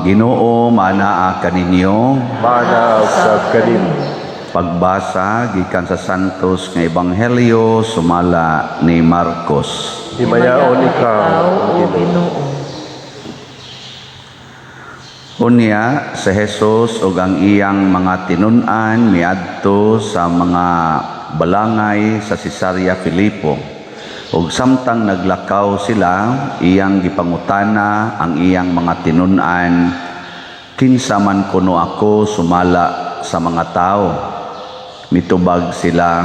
Ginoo manaa kaninyo, mana usab kanimo. pagbasa gikan sa Santos nga Ebanghelyo sumala ni Marcos. Himayaon ikaw, o Ginoo. Unya si Jesus ug ang iyang mga tinun-an miadto sa mga balangay sa Cesarea Filipo. Ug samtang naglakaw sila, iyang gipangutana ang iyang mga tinun-an, kinsa man kuno ako sumala sa mga tao. Mitubag sila,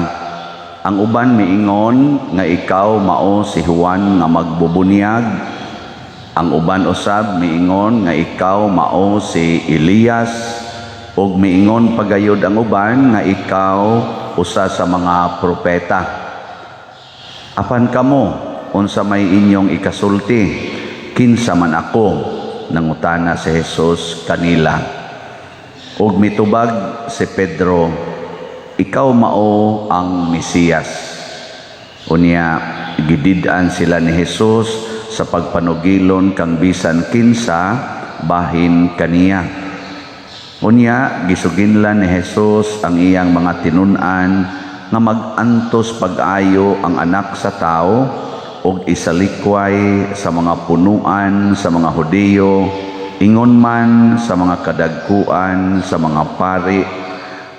ang uban miingon nga ikaw mao si Juan nga magbubunyag, ang uban usab miingon nga ikaw mao si Elias, ug miingon pagayod ang uban nga ikaw usa sa mga propeta. Apan kamo, unsa may inyong ikasulti, kinsa man ako, nangutana si Jesus kanila. Ug mitubag si Pedro, ikaw mao ang Mesiyas. Unya, gidid-an sila ni Jesus sa pagpanugilon kang bisan kinsa bahin kaniya. Unya, gisuginlan ni Jesus ang iyang mga tinun-an nga mag-antos pag-ayo ang anak sa tao ug isalikway sa mga punuan sa mga Hudiyo, ingon man sa mga kadagkuan sa mga pari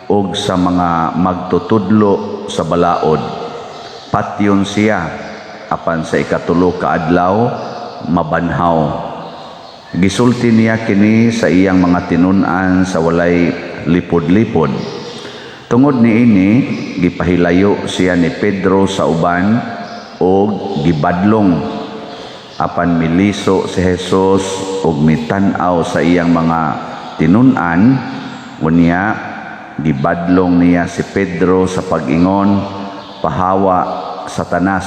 ug sa mga magtutudlo sa balaod. Patyon siya apan sa ikatulo ka adlaw mabanhaw. Gisulti niya kini sa iyang mga tinun-an sa walay lipod-lipod. Tungod niini, gipahilayo siya ni Pedro sa uban o gibadlong. Apan miliso si Jesus ug mitan-aw sa iyang mga tinun-an, unya gibadlong niya si Pedro sa pag-ingon, pahawa Satanas,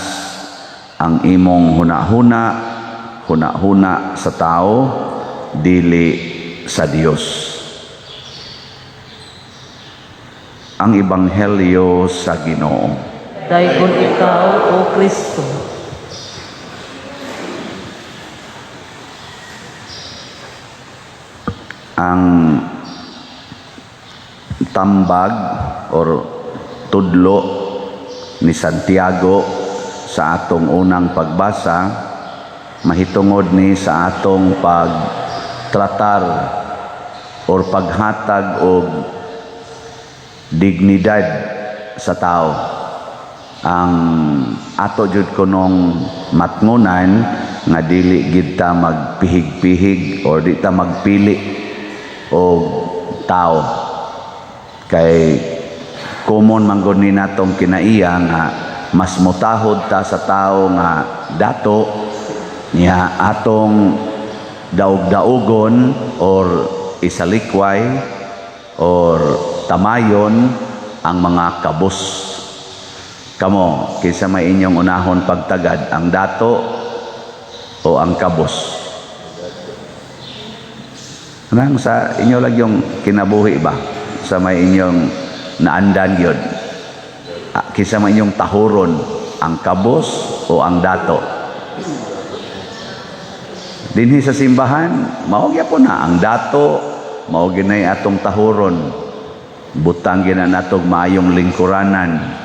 ang imong huna-huna sa tao, dili sa Dios. Ang Ebanghelyo sa Ginoo. Dayon ikaw, o Kristo. Ang tambag or tudlo ni Santiago sa atong unang pagbasa, mahitungod ni sa atong pagtratar or paghatag og dignidad sa tao. Ang ato jud kunong matngunan nga dili gid ta magpihig-pihig or di ta magpili og tao. Kay common man gud ni natong kinaiya nga mas mutahod ta sa tao nga dato niya atong daog-daogon or isalikway or tamayon ang mga kabos. Kamo, kinsa may inyong unahon pagtagad, ang dato o ang kabos? Anang sa inyo lang yung kinabuhi ba? Sa may inyong naandan yun? Kinsa may inyong tahuron, ang kabos o ang dato? Dinhi sa simbahan, maugya po na ang dato, maugya na yung atong tahuron. Butang gina natog maayong lingkuranan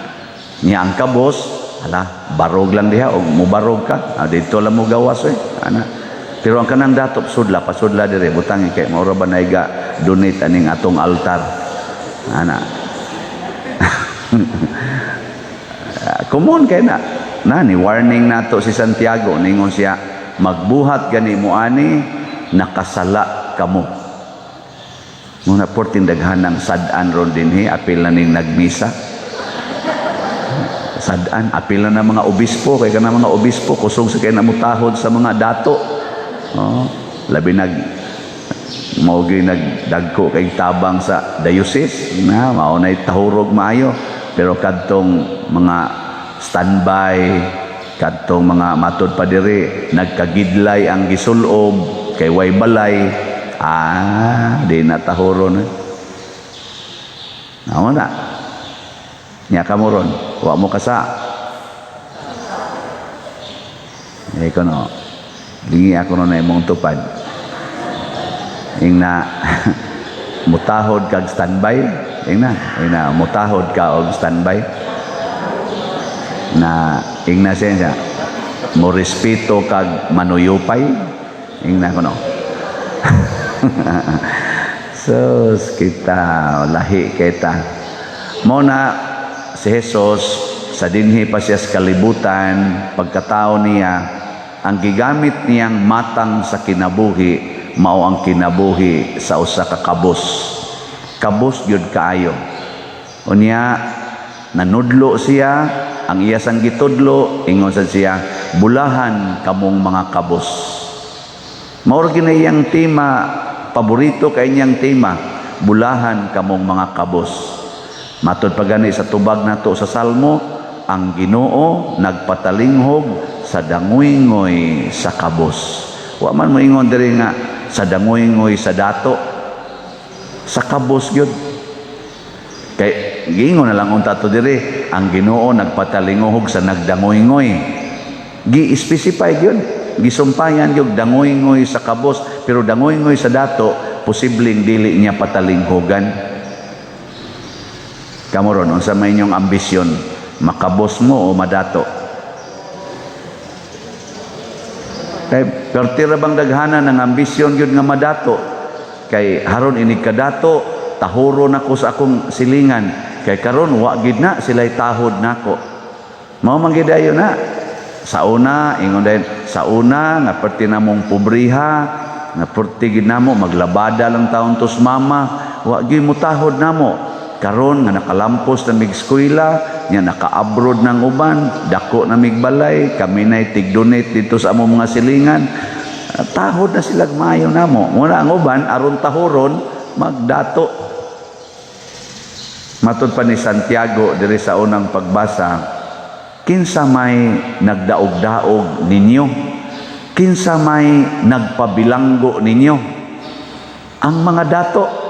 niya ang kabos, ala barog lang diha og mubarog ka, dito lang mo gawas ana. Pero ang kanang datop sudla pasudla dire butang kay mao ra ba naiga donate aning atong altar ana. Common kay na nani warning nato si Santiago ningon siya, magbuhat gani mo ani nakasala kamo. Muna portin daghanang sad-an ron dinhi apil na ning nagmisa. sadan apil na mga obispo kay kana mga obispo kusog sa kay namutahod sa mga dato. Oh, labi mao gyud nagdagko kay tabang sa diocese na mao nay tahurog maayo, pero kadtong mga standby, kadtong mga matud pa diri nagkagidlay ang gisulob kay way balay, di na tahuro na. Amo na nya kamo ron wa mo kasa kono lingi ako no na imong tupad ing na mutahod kag standby, ing na mutahod ka og standby na ing na siya mo respeto kag manuyupay, ing na kuno. Sus kita lahi kita mo na si Jesus sa dinhi pa siya sa kalibutan, pagkatao niya ang gigamit niyang matang sa kinabuhi mao ang kinabuhi sa usa ka kabus. Kabus gyud kaayo. Unya nanudlo siya, ang iya sang gitudlo ingon sad siya, bulahan kamong mga kabus. Mao gyud iyang tema, paborito kay niyang tema, bulahan kamong mga kabus. Matud pa gani sa tubag nato sa Salmo, ang Ginoo nagpatalinghog sa dangoy-ngoy sa kabus. Wa man mo ingon diri nga sa dangoy-ngoy sa dato, sa kabus gyud. Kay giingon na lang unta to diri, ang Ginoo nagpatalinghog sa nagdangoy-ngoy. Gi-specify gyud, gisumpayan gyud dangoy-ngoy sa kabus, pero dangoy-ngoy sa dato posibleng dili niya patalinghogan. Kamoron unsa may inyong ambisyon, makabos mo o madato? Kay pertira bang daghanan ng ambisyon gyud nga madato, kay haron ini kadato tahuro nako sa akong silingan, kay karon wa gid na sila'y tahod nako. Mao man gid ayo na sa una ingon dayon sa una nga perti namong pobriha, nga perti gid namo maglabada lang taon tos mama, wa gyud mo tahod namo. Karon nga nakalampos na mig eskwela, nya naka-abroad ng uban, dako na mig balay, kami nay tig-donate dito sa among mga silingan. Tahod na sila maayo namo. Muna ang uban aron tahoron magdato. Matud pa ni Santiago diri sa unang pagbasa, kinsa may nagdaog-daog ninyo? Kinsa may nagpabilanggo ninyo? Ang mga dato.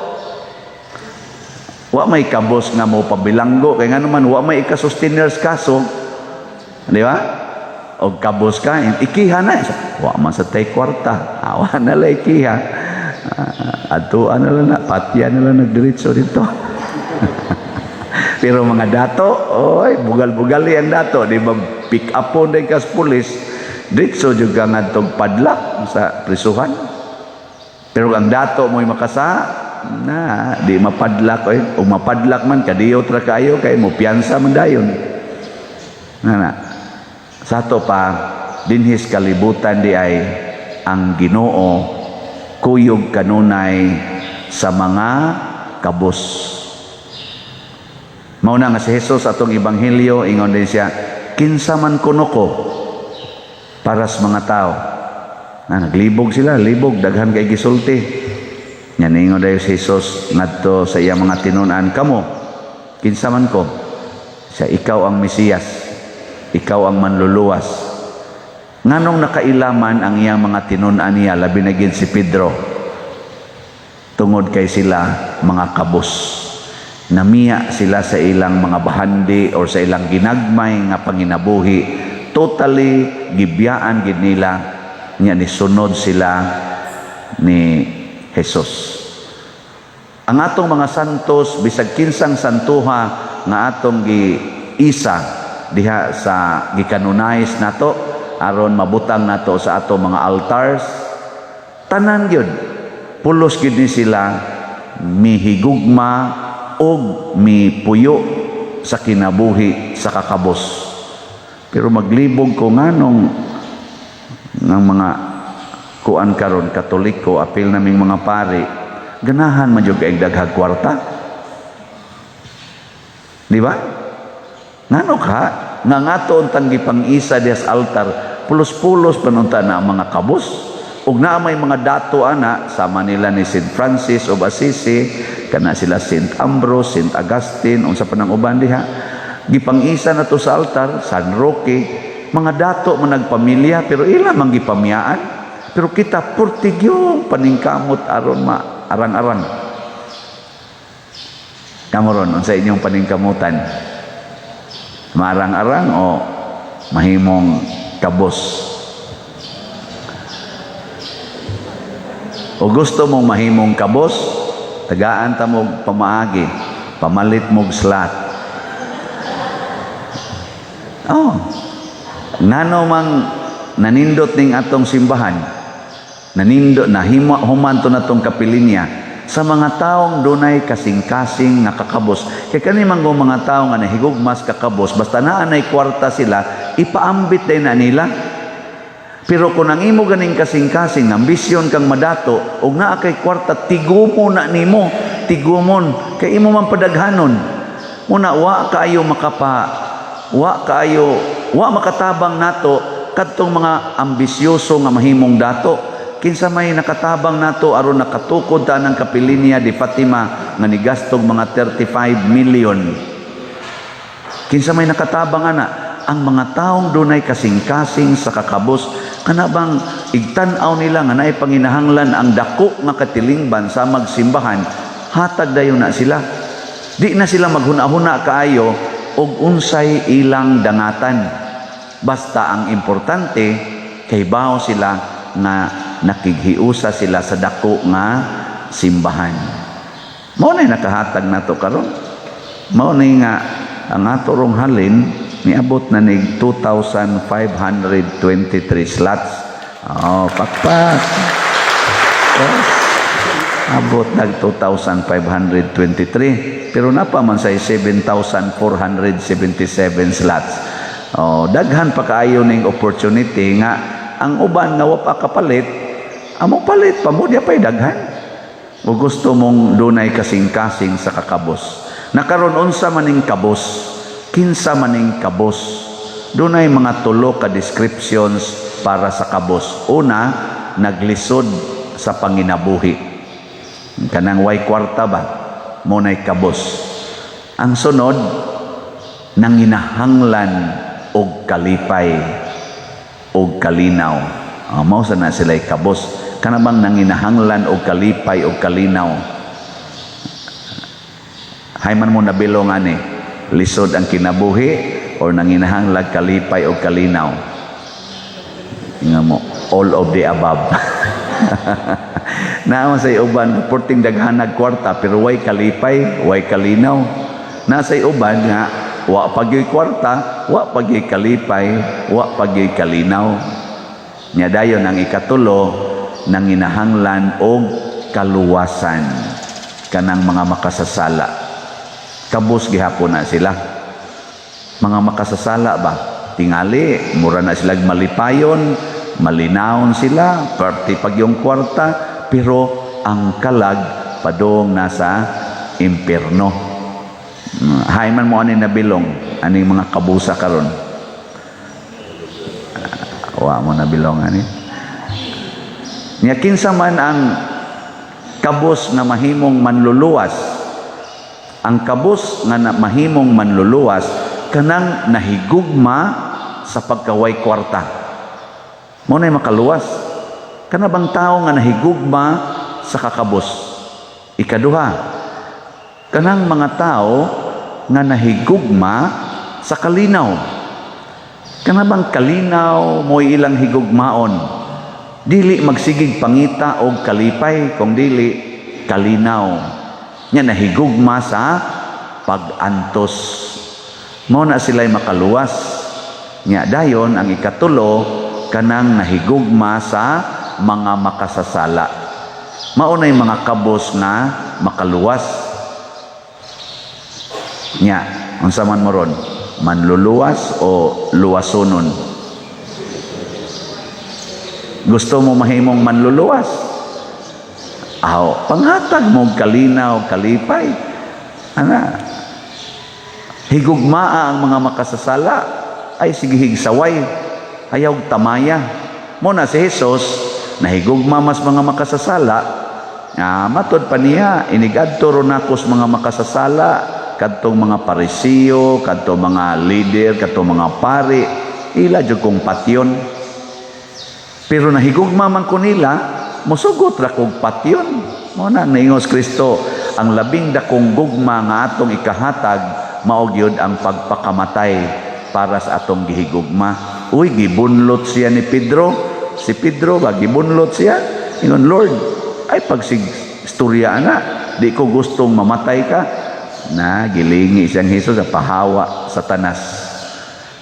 Wa may kabos nga mo pabilanggo, kay nga naman wa may ika-sustainers kaso, di ba? O kabos ka, ikiha na. Wa man sa tay kwarta, awa na lang ikiha. Atuan na lang na, patya na lang nagdiritso dito. Pero mga dato, oy, bugal-bugal ang dato, di ba? Pick up po na ikas pulis, diritso juga nga itong padlak sa prisuhan. Pero ang dato mo'y makasa, na di mapadlak o mapadlak man kadiyo tra kayo kay mo piyansa man dayon na sa to pa dinhis kalibutan di ay ang Ginoo kuyog kanunay sa mga kabus. Mao na nga si Jesus atong ebanghelyo ingon din siya, kinsa man kuno ko para sa mga tao. Naglibog sila, libog daghan kay gisulti. Nya ningon dayon si Jesus ngadto sa iyang mga tinun-an, kamo kinsa man ko? Siya, ikaw ang Mesiyas, ikaw ang manluluwas. Nganong nakailaman ang iyang mga tinun-an niya, labi na gid si Pedro, tungod kay sila mga kabus. Namiya sila sa ilang mga bahandi or sa ilang ginagmay nga panginabuhi, totally gibiyaan gid nila, nya nisunod sila ni Jesus. Ang atong mga santos, bisag kinsang santuha nga atong giisa diha sa gikanonize nato aron mabutang nato sa atong mga altars, tanan gyud pulos gyud ni sila mihigugma og mipuyo sa kinabuhi sa kakabos. Pero maglibog ko nganong ng mga kuan karon Katoliko, apil naming mga pari, ganahan man jud kay daghag kwarta. Di ba? Ngano ka nga ngato untang gipang-isa diha sa altar, pulos-pulos panunta na ang mga kabus. Ug na may mga dato ana sama nila ni St. Francis of Assisi, kana sila St. Ambrose, St. Augustine, unsa pa nang uban diha. Gipang-isa na to sa altar, San Roque, mga dato man nagpamilya pero ila man gipamiyaan. Pero kita purtigyong paningkamot aron arang-arang. Kamoron, unsa inyong paningkamutan? Marang-arang o mahimong kabos? O gusto mong mahimong kabos, tagaan ta mo pamaagi, pamalit mog slot. Oh, ngano mang nanindot ning atong simbahan, nanindot na humanto na tong kapilinya sa mga taong dunay kasing-kasing nga kakabos. Kay kani man mga tawo nga nahigugmas kakabos, basta naa nay kwarta sila, ipaambit din na nila. Pero kung ang imo ganing kasing-kasing, ambisyon kang madato, o nga kay kwarta, tigumo na nimo, tigumon, kay imo man padaghanon. Muna, wa makatabang nato, kadtong mga ambisyoso nga mahimong dato. Kinsa may nakatabang nato, aron nakatukod ta ng kapilinya di Fatima, nga nigastog mga 35 million. Kinsa may nakatabang ana, ang mga taong dunay kasing-kasing sa kakabos, kanabang igtanaw nila nga naay panginahanglan ang dako nga katilingban sa magsimbahan, hatag dayon na sila. Di na sila maghuna-huna kaayo og unsay ilang dangatan. Basta ang importante kay bao sila nga nakighiusa sila sa dako nga simbahan. Mao nay nakahatag nato karon. Mao nay nga ang ato rong halin niabot na nig 2,523 slots. Oh, pakpak. Yes. Abot nag 2,523. Pero napa man say 7,477 slots. Oh, daghan pa kaayo ning opportunity nga ang uban nga wa pa kapalit, amo palit pa mo diya pay daghan. O gusto mong dunay kasing-kasing sa kakabos. Nakaron unsa maning kabos? Kinsa maning kabos? Dunay mga tulo ka descriptions para sa kabos. Una, naglisod sa panginabuhi. Kanang way kwarta ba? Munay kabos. Ang sunod, nanginahanglan og kalipay og kalinaw. Mao sa na sila'y kabos. Kanabang nanginahanglan og kalipay og kalinaw. Hayman mo nabilong ani, lisod ang kinabuhi o nanginahanglan kalipay og kalinaw. Nga mo, all of the above. Naman sa uban, porting daghanag kwarta pero way kalipay, way kalinaw. Nasa uban nga, wa pagyoy kwarta, wa pagyoy kalipay, wa pagyoy kalinaw. Nya dayon ang ikatulo, nanginahanglan og kaluwasan kanang mga makasasala. Kabus gihapon na sila. Mga makasasala ba? Tingali, mura na sila malipayon, malinawon sila, perti pag yung kwarta, pero ang kalag padong nasa impierno. Hayman mo ani nabilong, ani mga kabusa karon. Wa mo nabilong ani. Nya kinsa man ang kabus na mahimong manluluwas. Ang kabus nga mahimong manluluwas kanang nahigugma sa pagkaway kwarta. Mo nay makaluwas. Kana bang tao nga nahigugma sa kakabos? Ikaduha, kanang mga tao nga nahigugma sa kalinaw. Kana bang kalinaw mo'y ilang higugmaon? Dili magsigig pangita og kalipay, kung dili kalinaw. Nya nahigugma sa pag-antos. Mao na sila'y makaluwas. Nya dayon ang ikatulo kanang nahigugma sa mga makasasala. Mao nay mga kabos na makaluwas. Nya unsa man mo ron? Manluluwas o luwasonon? Gusto mo mahimong manluluwas? Panghatag mo kalinaw, kalipay. Ana, higugmaa ang mga makasasala ay sige higsaway, ayaw tamaya. Muna si Jesus, nahigugma mas mga makasasala, matod pa niya, inigadto ron ako sa mga makasasala, kadtong mga parisiyo, kadtong mga leader, kadtong mga pari, ila jud kong patyon. Pero nahigugma man ko nila, musugot ra kong patyon. Muna niingos Kristo, ang labing dakong gugma nga atong ikahatag, mao gyud ang pagpakamatay para sa atong gihigugma. Uy, gibunlot siya ni Pedro. Si Pedro ba, gibunlot siya? Ingon, Lord, ay pagsig-istorya na, di ko gustong mamatay ka. Na, gilingi siyang Hesus sa pahawa, Satanas.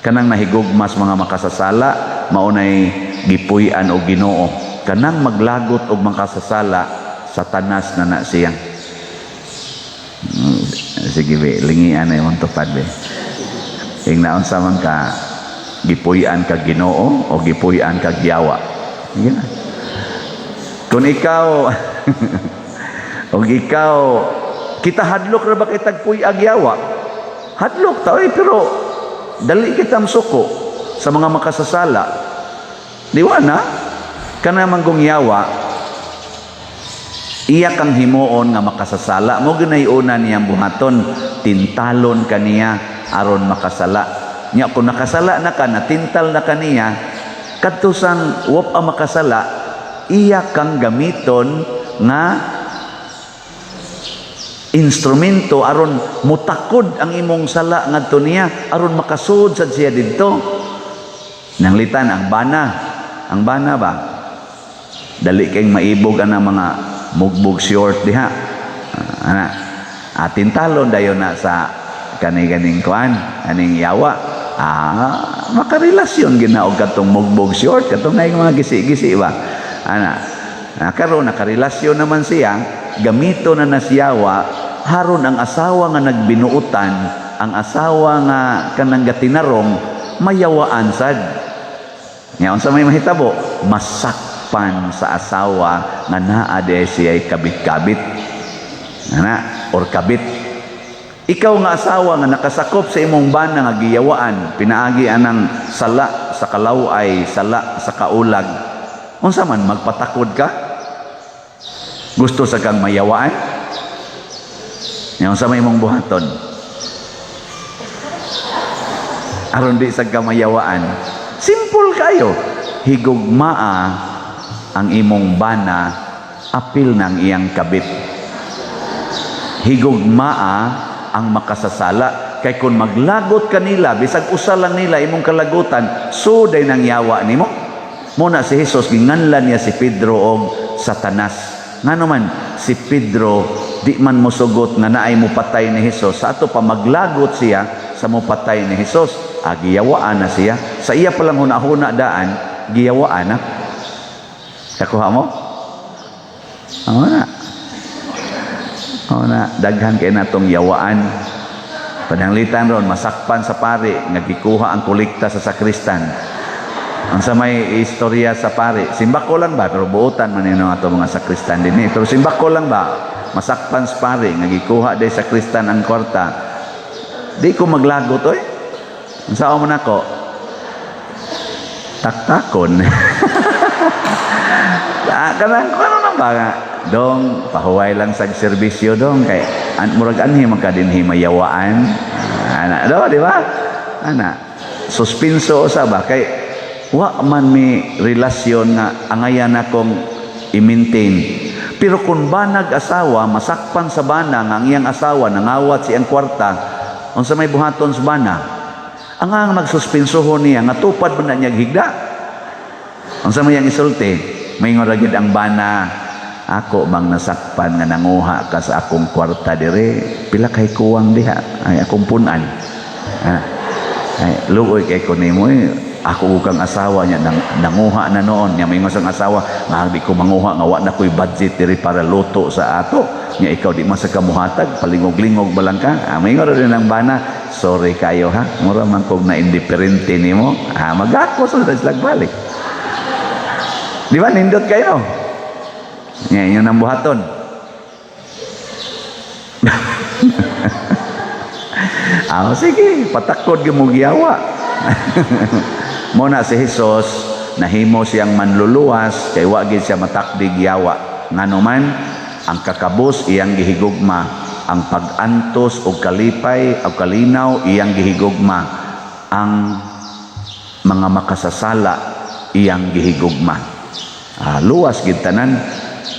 Kanang nahigugmas mga makasasala, maunay gipuy-an o Ginoo. Kanang maglagot og makasasala, Satanas na siyang. Sige, be, lingian na yung tupad, be. Ingnaon sa man ka, gipuy-an ka Ginoo o gipuy-an ka Yawa. Yan. Kung ikaw o ikaw kita hadlok ra ba kay tagpuy ang Yawa? Hadlok ta pero dali kita msuko sa mga makasasala. Di wa na kana manggong Yawa iya kang himuon nga makasasala mo ginay una niyang buhaton tintalon kaniya aron makasala. Nya kung nakasala na ka, natintal na kaniya, kadto sang wap ang makasala, iya kang gamiton nga instrumento aron mutakod ang imong sala ngadto niya aron makasud sad siya didto. Nanglitan ang bana ba? Dali kayong maibog ang mga mugbog short diha. Tintalon dayon na sa kani-ganing kuan, aning Yawa. Makarelasyon ginaog katong mugbog short, katong naing mga gisi-gisi ba? Karon nakarelasyon naman siya, gamito na si Yawa, haron ang asawa nga nagbinuutan, ang asawa nga kanang gatinarong, mayawaan sad. Ngayon sa may mahitabo, masakpan sa asawa nga naa siya'y kabit-kabit. Or kabit. Ikaw nga asawa nga nakasakop sa imong bana nga giyawaan, pinaagi anang sala sa kalaway, sala sa kaulag. Unsa man magpatakod ka? Gusto sa kang mayawaan? Ngayon sa may imong buhaton. Aron di sa kamayawaan. Simple kayo. Higugmaa ang imong bana, apil ng iyang kabit. Higugmaa ang makasasala. Kay kung maglagot kanila, bisag usa lang nila imong kalagutan, suday nang yawa nimo. Muna si Jesus, ginganlan niya si Pedro og Satanas. Nga naman, si Pedro, di man mosugot nga naay mo patay ni Jesus. Sa ato pa maglagot siya sa mo patay ni Jesus. Giyawaan na siya. Sa iya palang huna-huna daan, giyawaan na. Kakuha mo? Daghan kay natong yawaan. Pananglitan ron, masakpan sa pari, nagikuha ang kolekta sa sakristan. Ang sa may istorya sa pari, simbako lang ba? Pero buutan man yun ato mga sakristan din eh. Pero simbako lang ba? Masakpan sa pari, nagikuha day sakristan ang kwarta. Di ko maglagot, oy. Ang sao mo na ko? Taktakon. Kanang ko ano na ba nga? Dong, pahuway lang sa serbisyo dong kay murag anhi magkadinhi mayawaan. Di ba? Suspenso sa ba kay wa man mi relasyon nga angayan akong i-maintain. Pero kung banag asawa masakpan sa bana nga ang iyang asawa nangawat siyang kwarta, unsa may buhaton sa bana? Ang nagsuspensohon niya nga tupad man na niya higda. Unsa may yang isulti? May ngoragid ang bana, ako bang nasakpan nga nanguha ka sa akong kwarta dire, pila kay kuwang diha ay akong punan. Ay luoy kay ko nimo ako kang asawa niya nanguha na noon nya may ang asawa nga di ko manguha nga wa na koy budget diri para luto sa ato nya ikaw di man sa kamuhatag palingog-lingog ba lang ka. May ngoro rin ang bana, sorry kayo ha, mura man kog na indiferente nimo, magako sa balik. Di ba nindot kayo? Yan yun ang buhaton. Sige, patakod yung mugyawa. Muna si Hesus nahimo siyang manluluwas kay wa gid siya matakdig yawa. Nganuman ang kakabus iyang gihigugma, ang pag-antos og kalipay o kalinaw iyang gihigugma, ang mga makasasala iyang gihigugma. Luwas gid tanan.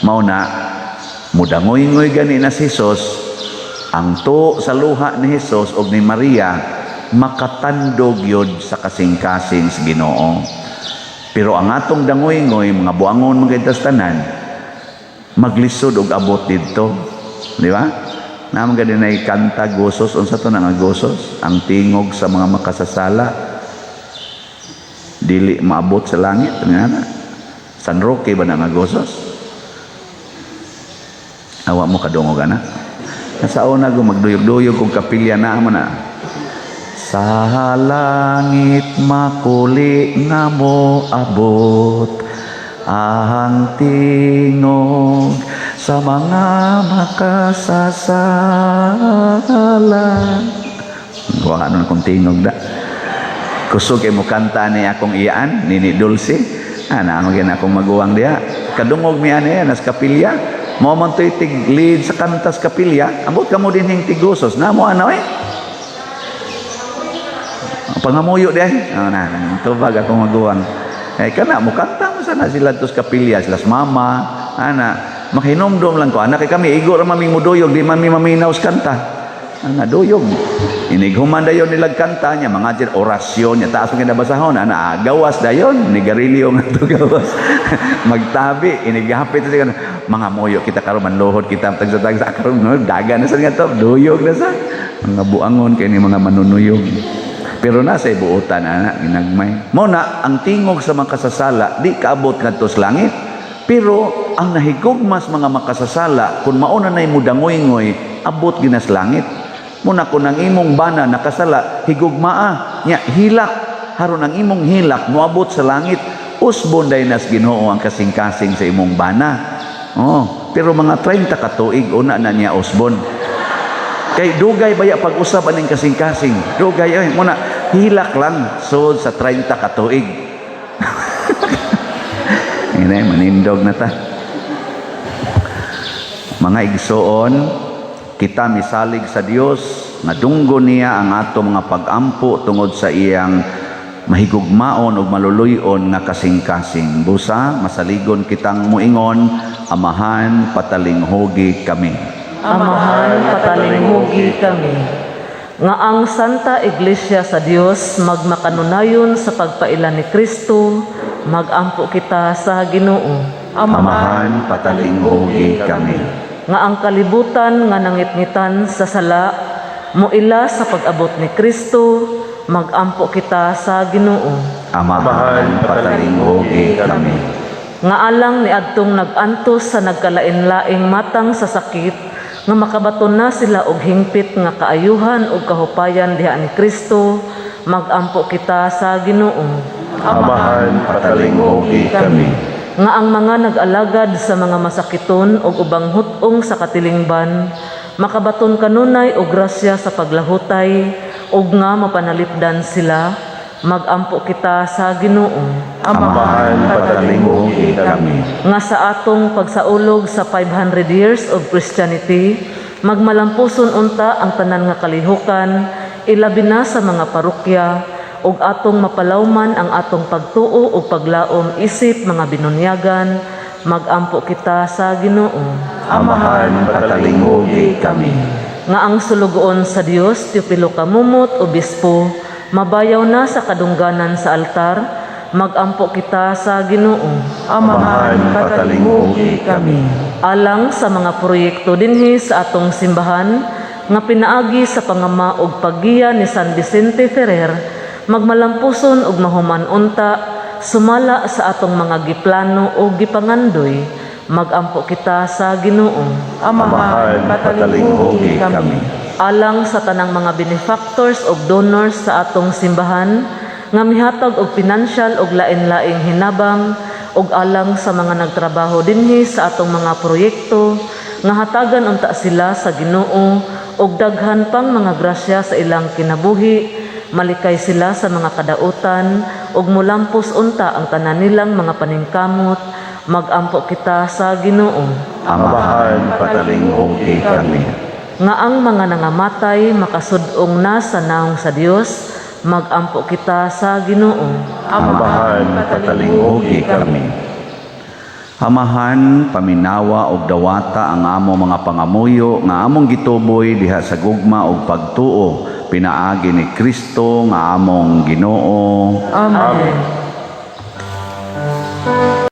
Mao na mudangoy-ngoy gani na si Hesus, ang tuo sa luha ni Hesus ug ni Maria makatandog yod sa kasing-kasing sa Ginoo. Pero ang atong dangoy-ngoy mga buangon mga tanan maglisod og abot didto, di ba? Naman gani na kanta gosos, unsa to nga gosos? Ang tingog sa mga makasasala dili maabot sa langit, nga San Roque ba na nga gosos? Awa mo kadungog ana. Nasa una go magduyog-duyog kung kapilya na mo na. Sa langit makuli nga mo abot ang tingog sa mga makasasala. Wala nun kung tingog da. Kusog mo kanta ni akong iyaan, Nini Dulce. Ano akong maguwang diya. Kadungog mi ani nas kapilya. Mo man to'y tiglid sa kantas kapilya, ambot ka mo din yung tigusos. Na mo ano pangamuyo di tubag akong maguwang. Kana mo kanta mo sana sila tos kapilya, sila mama, makinomdom lang ko. Anak kami, igo ra maming muduyog, di mami maminaw sa kanta. Duyog. Inighuman dayon nilag kanta niya, mga orasyon niya, taas mo kinabasahon, gawas dayon, nigarilyo nga to gawas. Magtabi, inigahapit siya, mga moyo kita karon manluhod kita tagsa-tagsa karon daga na sa nga to, duyog na sa mga buangon kay ni mga manunuyog. Pero nasa ibuutan ginagmay. Mo na ang tingog sa makasasala di kaabot ngadto sa langit. Pero ang nahigugmas mga makasasala kun mauna nay mudangoy-ngoy abot ginas langit. Muna kung ang imong bana nakasala, higugmaa, nya hilak, haron ang imong hilak, moabot sa langit, usbon day nas Ginoo ang kasing-kasing sa imong bana. Pero mga 30 katuig, una na niya usbon. Kay dugay baya pag-usap aning kasing-kasing. Dugay, muna, hilak lang, so sa 30 katuig. Ini manindog na ta. Mga igsoon, kita misalig sa Dios nga dunggo niya ang ato mga pag-ampo tungod sa iyang mahigugmaon ug maluluyon nga kasing-kasing. Busa masaligon kitang muingon, Amahan patalinghugi kami. Amahan patalinghugi kami. Nga ang Santa Iglesia sa Dios magmakanunayon sa pagpailan ni Kristo, magampo kita sa Ginoo. Amahan patalinghugi kami. Nga ang kalibutan nga nangitngitan sa sala, muila sa pag-abot ni Kristo, magampo kita sa Ginoo. Amahan patalinghugi kami. Nga alang ni adtong nagantos sa nagkalain-laing matang sa sakit, nga makabaton na sila og hingpit nga kaayuhan ug kahupayan diha ni Kristo, magampo kita sa Ginoo. Amahan patalinghugi kami. Nga ang mga nag-alagad sa mga masakiton ug ubang hutong sa katilingban, makabaton kanunay og grasya sa paglahutay ug nga mapanalipdan sila, magampo kita sa Ginoo. Amahan patalinghugi kami. Nga sa atong pagsaulog sa 500 years of Christianity, magmalampuson unta ang tanan nga kalihukan, ilabi na sa mga parokya, ug atong mapalawman ang atong pagtuo ug paglaom isip mga binunyagan, magampo kita sa Ginoo. Amahan patalinghugi kami. Nga ang sulugoon sa Dios Teopilo Kamumot, obispo, mabayaw na sa kadungganan sa altar, magampo kita sa Ginoo. Amahan patalinghugi kami. Alang sa mga proyekto dinhi sa atong simbahan nga pinaagi sa pangama ug paggiya ni San Vicente Ferrer, magmalampuson ug mahuman unta sumala sa atong mga giplano o gipangandoy, magampo kita sa Ginoo. Amahan patalinghugi kami. Alang sa tanang mga benefactors ug donors sa atong simbahan nga mihatag og pinansyal ug lain-laing hinabang, ug alang sa mga nagtrabaho dinhi sa atong mga proyekto nga hatagan unta sila sa Ginoo ug daghan pang mga grasya sa ilang kinabuhi, malikay sila sa mga kadautan, ug mulampos unta ang tanan nilang mga paningkamot, magampo kita sa Ginoo. Amahan, patalinghugi kami. Nga ang mga nangamatay makasudong na sa naong sa Dios, magampo kita sa Ginoo. Amahan, patalinghugi kami. Amahan, paminawa og dawata ang among mga pangamuyo nga among gituboy diha sa gugma og pagtuo pinaagi ni Kristo nga among Ginoo. Amen.